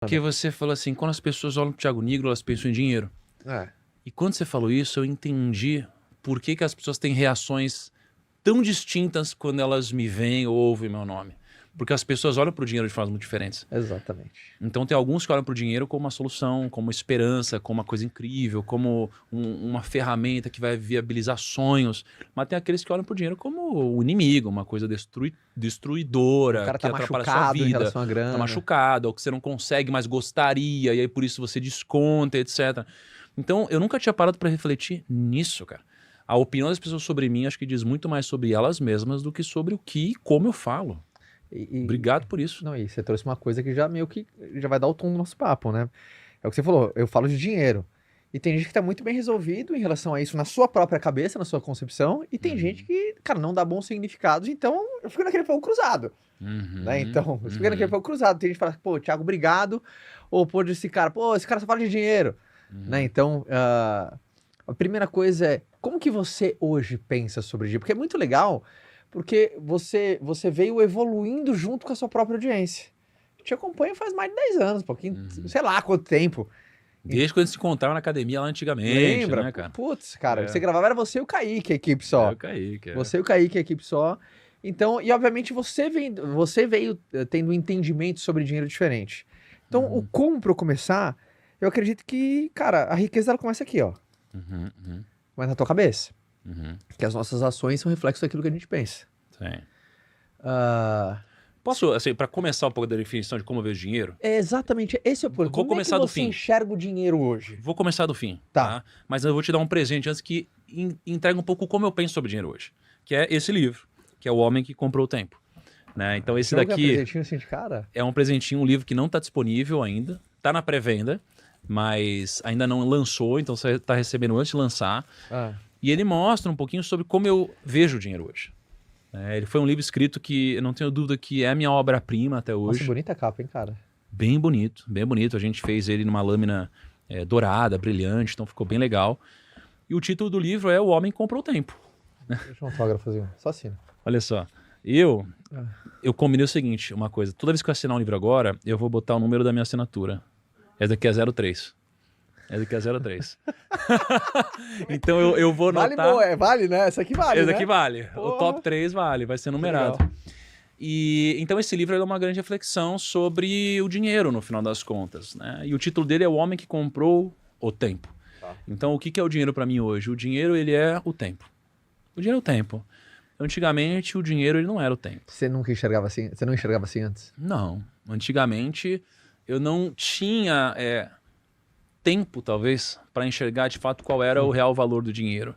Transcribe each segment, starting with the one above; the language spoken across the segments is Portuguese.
Porque você falou assim, quando as pessoas olham pro Thiago Nigro, elas pensam em dinheiro. É. E quando você falou isso, eu entendi por que as pessoas têm reações tão distintas quando elas me veem ou ouvem meu nome. Porque as pessoas olham pro dinheiro de formas muito diferentes. Exatamente. Então tem alguns que olham pro dinheiro como uma solução, como uma esperança, como uma coisa incrível, como uma ferramenta que vai viabilizar sonhos. Mas tem aqueles que olham pro dinheiro como o inimigo, uma coisa destruidora, O cara que tá atrapalha a sua machucado em vida. relação à grana. Tá machucado, ou que você não consegue, mas gostaria, e aí por isso você desconta, etc. Então eu nunca tinha parado para refletir nisso, cara. A opinião das pessoas sobre mim acho que diz muito mais sobre elas mesmas do que sobre o que e como eu falo. Obrigado por isso. Não, e você trouxe uma coisa que já meio que já vai dar o tom do nosso papo, né? É o que você falou, eu falo de dinheiro. E tem gente que tá muito bem resolvido em relação a isso na sua própria cabeça, na sua concepção, e tem gente que, cara, não dá bons significados, então eu fico naquele fogo cruzado, né? Então, eu fico naquele fogo cruzado. Tem gente que fala, pô, Thiago, obrigado, ou pô, esse cara só fala de dinheiro, né? Então, a primeira coisa é, como que você hoje pensa sobre dinheiro? Porque é muito legal, porque você veio evoluindo junto com a sua própria audiência. Te acompanho faz mais de 10 anos, pouquinho, sei lá quanto tempo. Desde quando se encontrava na academia lá anticamente, Lembra? né, cara? Putz, cara, você gravava, era você e o Kaique, a equipe só. Eu caí, cara. Você e o Kaique, a equipe só. Então, e obviamente você veio tendo um entendimento sobre dinheiro diferente. Então, o como pra eu começar, eu acredito que, cara, a riqueza ela começa aqui, ó. Começa na tua cabeça. Que as nossas ações são reflexo daquilo que a gente pensa. Sim. Ah, Posso, assim, para começar um pouco da definição de como eu vejo dinheiro? é exatamente esse é o ponto. Vou Como começar é que do você fim. enxerga o dinheiro hoje? Vou começar do fim, Tá. Mas eu vou te dar um presente antes que entrega um pouco como eu penso sobre dinheiro hoje. Que é esse livro, que é O Homem que Comprou o Tempo. Né? Então esse Joga daqui presentinho assim de cara? é um presentinho, um livro que não está disponível ainda, está na pré-venda, mas ainda não lançou, então você está recebendo antes de lançar. Ah, E ele mostra um pouquinho sobre como eu vejo o dinheiro hoje. Ele foi um livro escrito que eu não tenho dúvida que é a minha obra-prima até hoje. nossa, bonita capa, hein, cara? Bem bonito, bem bonito. A gente fez ele numa lâmina dourada, brilhante, então ficou bem legal. E o título do livro é O Homem que Comprou o Tempo. Deixa um autógrafozinho, só assina. Olha só, eu combinei o seguinte, uma coisa. Toda vez que eu assinar um livro agora, eu vou botar o número da minha assinatura. Essa daqui é 03. Essa aqui é 03. Então eu vou Vale, anotar... vale, né? Essa aqui vale, Esse né? aqui vale. Porra. O top 3 vale, vai ser numerado. Legal. E então esse livro é uma grande reflexão sobre o dinheiro, no final das contas, né? E o título dele é O Homem que Comprou o Tempo. Tá. Então o que é o dinheiro para mim hoje? O dinheiro, ele é o tempo. O dinheiro é o tempo. Antigamente, o dinheiro ele não era o tempo. Você nunca enxergava assim? Você não enxergava assim antes? Não. Antigamente, eu não tinha tempo, talvez, para enxergar de fato qual era o real valor do dinheiro.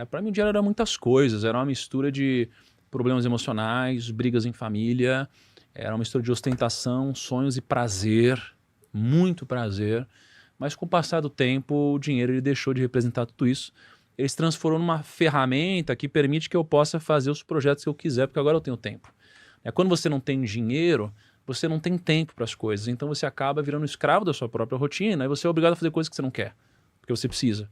Para mim, o dinheiro era muitas coisas. Era uma mistura de problemas emocionais, brigas em família. Era uma mistura de ostentação, sonhos e prazer. Muito prazer. Mas com o passar do tempo, o dinheiro ele deixou de representar tudo isso. Ele se transformou numa ferramenta que permite que eu possa fazer os projetos que eu quiser, porque agora eu tenho tempo. Quando você não tem dinheiro, você não tem tempo para as coisas, então você acaba virando escravo da sua própria rotina e você é obrigado a fazer coisas que você não quer, porque você precisa.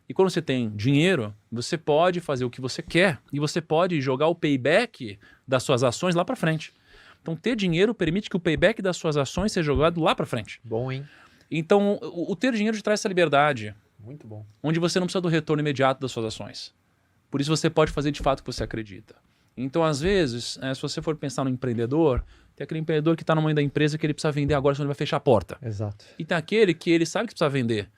E quando você tem dinheiro, você pode fazer o que você quer e você pode jogar o payback das suas ações lá para frente. Então ter dinheiro permite que o payback das suas ações seja jogado lá para frente. Bom, hein? Então o ter dinheiro te traz essa liberdade, Muito bom. onde você não precisa do retorno imediato das suas ações. Por isso você pode fazer de fato o que você acredita. Então, às vezes, se você for pensar no empreendedor, tem aquele empreendedor que está no meio da empresa que ele precisa vender agora, senão ele vai fechar a porta. Exato. E tem aquele que ele sabe que precisa vender,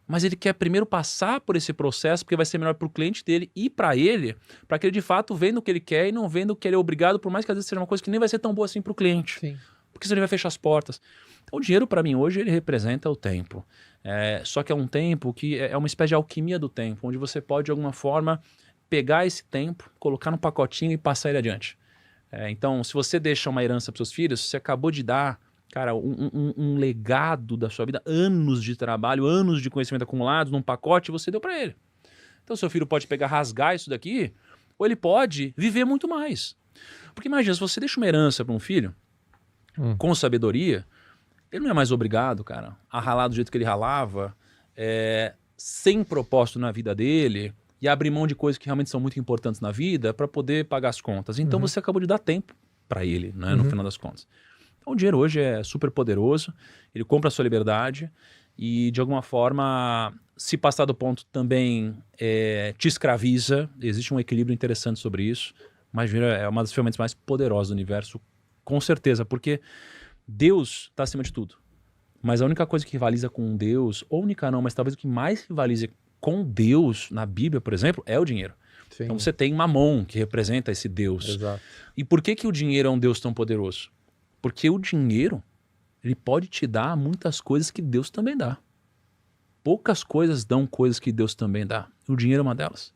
mas ele quer primeiro passar por esse processo, porque vai ser melhor para o cliente dele e para ele, para que ele de fato venda o que ele quer e não venda o que ele é obrigado, por mais que às vezes seja uma coisa que nem vai ser tão boa assim para o cliente. Sim. Porque senão ele vai fechar as portas. Então, o dinheiro, para mim, hoje, ele representa o tempo. Só que é um tempo que é uma espécie de alquimia do tempo, onde você pode, de alguma forma, pegar esse tempo, colocar num pacotinho e passar ele adiante. Então, se você deixa uma herança para seus filhos, você acabou de dar, cara, um legado da sua vida, anos de trabalho, anos de conhecimento acumulados num pacote, você deu para ele. Então, seu filho pode pegar, rasgar isso daqui, ou ele pode viver muito mais. Porque imagina, se você deixa uma herança para um filho, com sabedoria, ele não é mais obrigado, cara, a ralar do jeito que ele ralava, sem propósito na vida dele, e abrir mão de coisas que realmente são muito importantes na vida para poder pagar as contas. Então você acabou de dar tempo para ele, né, no final das contas. Então O dinheiro hoje é super poderoso, ele compra a sua liberdade e, de alguma forma, se passar do ponto também te escraviza. Existe um equilíbrio interessante sobre isso, mas o dinheiro é uma das ferramentas mais poderosas do universo, com certeza, porque Deus está acima de tudo. Mas a única coisa que rivaliza com Deus, ou única não, mas talvez o que mais rivaliza com Deus na Bíblia, por exemplo, é o dinheiro. Sim. Então você tem Mamon, que representa esse Deus. Exato. E por que o dinheiro é um Deus tão poderoso? Porque o dinheiro, ele pode te dar muitas coisas que Deus também dá. Poucas coisas dão coisas que Deus também dá. O dinheiro é uma delas.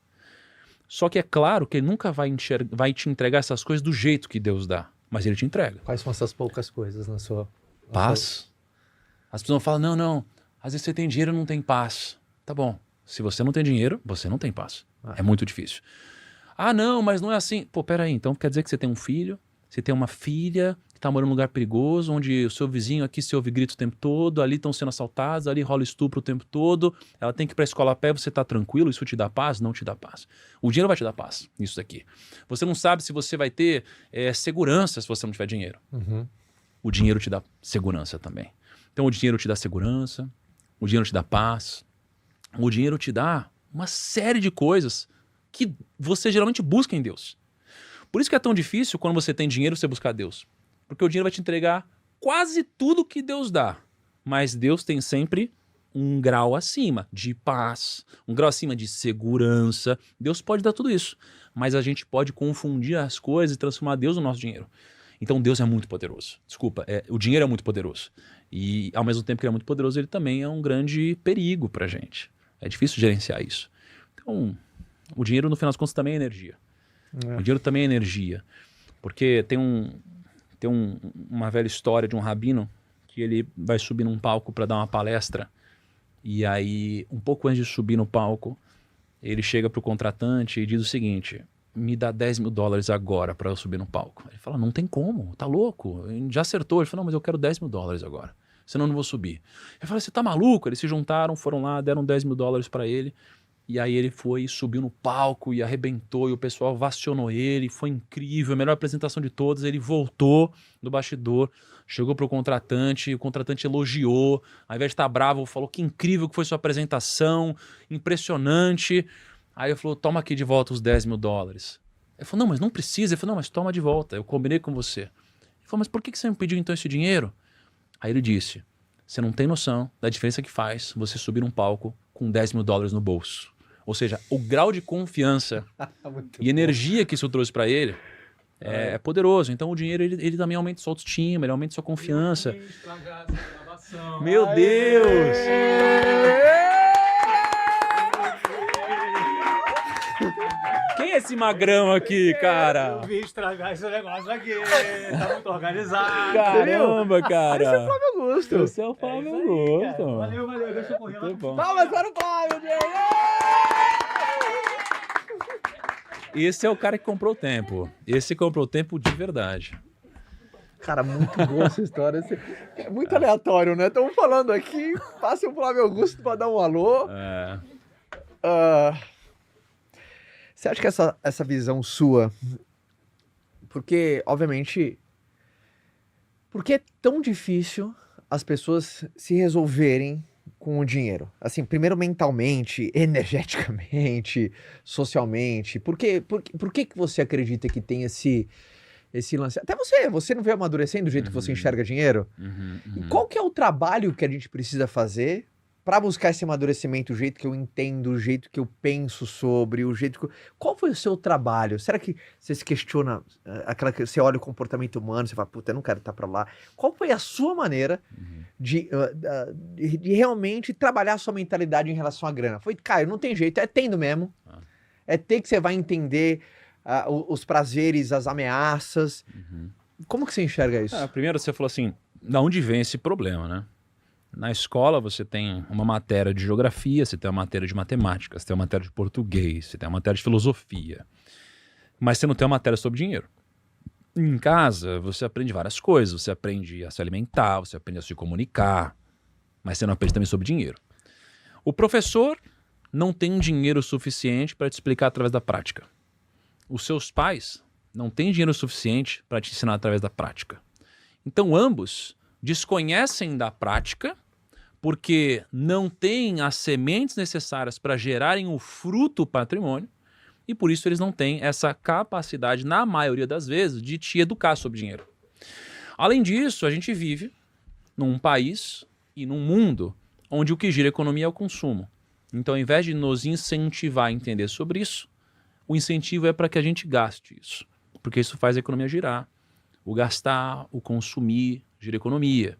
Só que é claro que ele nunca vai te entregar essas coisas do jeito que Deus dá. Mas ele te entrega. Quais são essas poucas coisas na sua... Paz. As pessoas falam, não, às vezes você tem dinheiro e não tem paz. Tá bom, se você não tem dinheiro, você não tem paz. É muito difícil. Ah, não, mas não é assim. Pô, peraí, então quer dizer que você tem um filho, você tem uma filha que tá morando num lugar perigoso, onde o seu vizinho aqui se ouve grito o tempo todo, ali estão sendo assaltados, ali rola estupro o tempo todo, ela tem que ir pra escola a pé, você tá tranquilo, isso te dá paz? Não te dá paz. O dinheiro vai te dar paz, isso daqui. Você não sabe se você vai ter segurança se você não tiver dinheiro. Uhum. O dinheiro te dá segurança também. Então o dinheiro te dá segurança, o dinheiro te dá paz, o dinheiro te dá uma série de coisas que você geralmente busca em Deus. Por isso que é tão difícil quando você tem dinheiro você buscar Deus. Porque o dinheiro vai te entregar quase tudo que Deus dá. Mas Deus tem sempre um grau acima de paz, um grau acima de segurança. Deus pode dar tudo isso. Mas a gente pode confundir as coisas e transformar Deus no nosso dinheiro. Então Deus é muito poderoso. Desculpa, o dinheiro é muito poderoso. E ao mesmo tempo que ele é muito poderoso, ele também é um grande perigo pra gente. É difícil gerenciar isso. Então, o dinheiro no final das contas também é energia. O dinheiro também é energia. Porque tem uma velha história de um rabino que ele vai subir num palco para dar uma palestra. E aí, um pouco antes de subir no palco, ele chega pro contratante e diz o seguinte: me dá $10.000 agora para eu subir no palco. Ele fala, não tem como, tá louco, já acertou. Ele fala, não, mas eu quero $10.000 agora, senão eu não vou subir. Ele fala, você tá maluco? Eles se juntaram, foram lá, deram $10.000 para ele, e aí ele foi, subiu no palco e arrebentou, e o pessoal ovacionou ele, foi incrível, a melhor apresentação de todas. Ele voltou do bastidor, chegou pro contratante, o contratante elogiou, ao invés de estar bravo, falou que incrível que foi sua apresentação, impressionante. Aí ele falou, toma aqui de volta os $10.000. Ele falou, não, mas não precisa. Ele falou, não, mas toma de volta, eu combinei com você. Ele falou, mas por que você me pediu então esse dinheiro? Aí ele disse, você não tem noção da diferença que faz você subir num palco com $10.000 no bolso. Ou seja, o grau de confiança e energia que isso trouxe para ele é poderoso. Então o dinheiro ele também aumenta sua autoestima, ele aumenta sua confiança. Meu Deus! Quem é esse magrão aqui, cara? Eu vim estragar esse negócio aqui. Tá muito organizado. Caramba, cara. Esse é o Flávio Augusto. Esse é o Flávio Augusto. Valeu, deixa eu correr lá. Muito bom. Palmas para o Flávio, Diego! Esse é o cara que comprou o tempo. Esse comprou o tempo de verdade. Cara, muito boa essa história. É muito aleatório, né? Estamos falando aqui, passa o Flávio Augusto para dar um alô. Você acha que essa visão sua... Porque, obviamente... Por que é tão difícil as pessoas se resolverem com o dinheiro? Assim, primeiro mentalmente, energeticamente, socialmente. Por que você acredita que tem esse lance? Até você não vê amadurecendo do jeito que você enxerga dinheiro? E qual que é o trabalho que a gente precisa fazer para buscar esse amadurecimento, o jeito que eu entendo, o jeito que eu penso sobre, o jeito que Qual foi o seu trabalho? Será que você se questiona, aquela que você olha o comportamento humano, você fala, puta, eu não quero estar para lá. Qual foi a sua maneira de realmente trabalhar a sua mentalidade em relação à grana? Foi, Caio, não tem jeito, é tendo mesmo. É ter que você vai entender os prazeres, as ameaças. Como que você enxerga isso? Primeiro você falou assim, de onde vem esse problema, né? Na escola você tem uma matéria de geografia, você tem uma matéria de matemática, você tem uma matéria de português, você tem uma matéria de filosofia. Mas você não tem uma matéria sobre dinheiro. Em casa você aprende várias coisas, você aprende a se alimentar, você aprende a se comunicar, mas você não aprende também sobre dinheiro. O professor não tem dinheiro suficiente para te explicar através da prática. Os seus pais não têm dinheiro suficiente para te ensinar através da prática. Então ambos desconhecem da prática porque não têm as sementes necessárias para gerarem o fruto patrimônio e por isso eles não têm essa capacidade, na maioria das vezes, de te educar sobre dinheiro. Além disso, a gente vive num país e num mundo onde o que gira a economia é o consumo. Então, ao invés de nos incentivar a entender sobre isso, o incentivo é para que a gente gaste isso, porque isso faz a economia girar. O gastar, o consumir, gira a economia.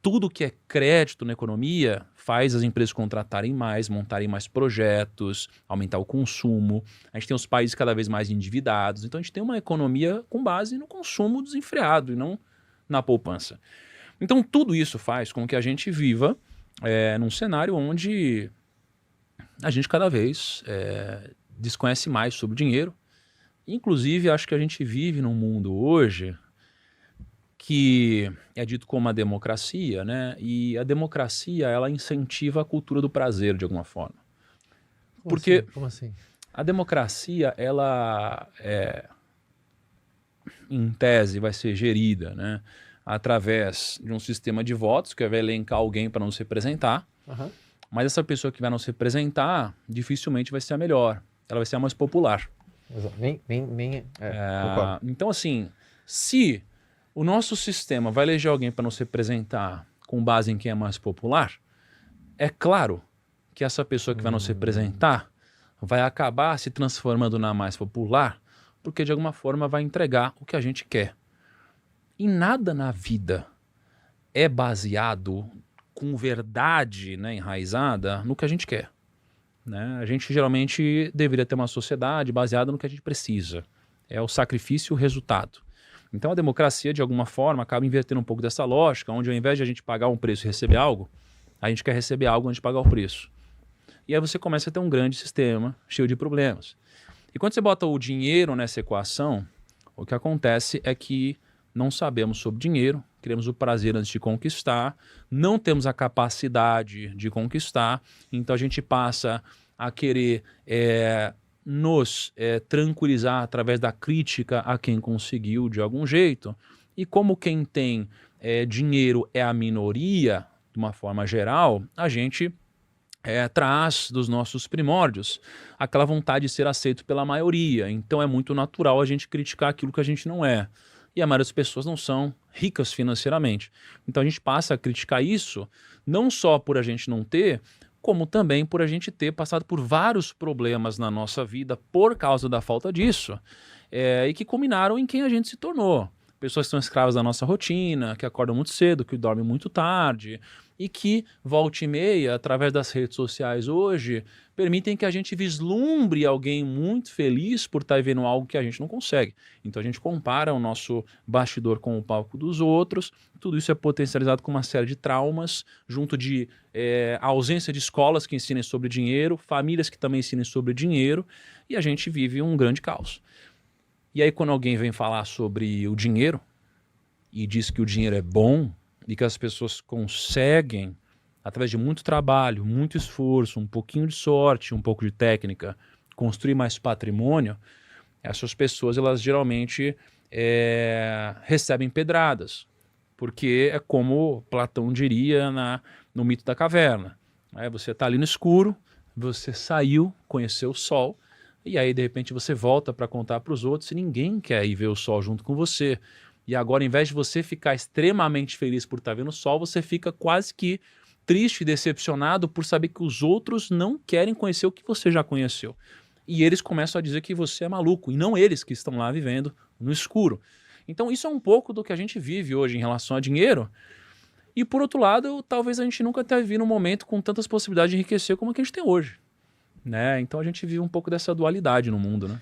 Tudo que é crédito na economia faz as empresas contratarem mais, montarem mais projetos, aumentar o consumo. A gente tem os países cada vez mais endividados. Então a gente tem uma economia com base no consumo desenfreado e não na poupança. Então tudo isso faz com que a gente viva num cenário onde a gente cada vez desconhece mais sobre o dinheiro. Inclusive, acho que a gente vive num mundo hoje que é dito como uma democracia, né? E a democracia, ela incentiva a cultura do prazer, de alguma forma. Porque Como assim? a democracia, ela, em tese, vai ser gerida, né? Através de um sistema de votos, que vai elencar alguém para nos representar. Aham. Mas essa pessoa que vai nos representar, dificilmente vai ser a melhor. Ela vai ser a mais popular. Concordo. Então, assim, se o nosso sistema vai eleger alguém para nos representar com base em quem é mais popular, é claro que essa pessoa que vai nos representar vai acabar se transformando na mais popular, porque de alguma forma vai entregar o que a gente quer. E nada na vida é baseado com verdade, né, enraizada no que a gente quer. Né? A gente geralmente deveria ter uma sociedade baseada no que a gente precisa. É o sacrifício e o resultado. Então a democracia, de alguma forma, acaba invertendo um pouco dessa lógica, onde ao invés de a gente pagar um preço e receber algo, a gente quer receber algo antes de pagar o preço. E aí você começa a ter um grande sistema cheio de problemas. E quando você bota o dinheiro nessa equação, o que acontece é que não sabemos sobre dinheiro, queremos o prazer antes de conquistar, não temos a capacidade de conquistar, então a gente passa a querer nos tranquilizar através da crítica a quem conseguiu de algum jeito, e como quem tem dinheiro é a minoria, de uma forma geral, a gente traz dos nossos primórdios aquela vontade de ser aceito pela maioria, então é muito natural a gente criticar aquilo que a gente não é. E a maioria das pessoas não são ricas financeiramente. Então a gente passa a criticar isso, não só por a gente não ter, como também por a gente ter passado por vários problemas na nossa vida por causa da falta disso, e que culminaram em quem a gente se tornou. Pessoas que são escravas da nossa rotina, que acordam muito cedo, que dormem muito tarde, e que, volta e meia, através das redes sociais hoje, permitem que a gente vislumbre alguém muito feliz por estar vivendo algo que a gente não consegue. Então a gente compara o nosso bastidor com o palco dos outros, tudo isso é potencializado com uma série de traumas, junto de a ausência de escolas que ensinem sobre dinheiro, famílias que também ensinem sobre dinheiro, e a gente vive um grande caos. E aí quando alguém vem falar sobre o dinheiro, e diz que o dinheiro é bom, e que as pessoas conseguem, através de muito trabalho, muito esforço, um pouquinho de sorte, um pouco de técnica, construir mais patrimônio, essas pessoas, elas geralmente recebem pedradas, porque é como Platão diria no mito da caverna. Você está ali no escuro, você saiu, conheceu o sol, e aí de repente você volta para contar para os outros e ninguém quer ir ver o sol junto com você. E agora, ao invés de você ficar extremamente feliz por estar vendo o sol, você fica quase que triste e decepcionado por saber que os outros não querem conhecer o que você já conheceu. E eles começam a dizer que você é maluco, e não eles que estão lá vivendo no escuro. Então isso é um pouco do que a gente vive hoje em relação a dinheiro. E por outro lado, talvez a gente nunca tenha vivido um momento com tantas possibilidades de enriquecer como a que a gente tem hoje. Né? Então a gente vive um pouco dessa dualidade no mundo, né?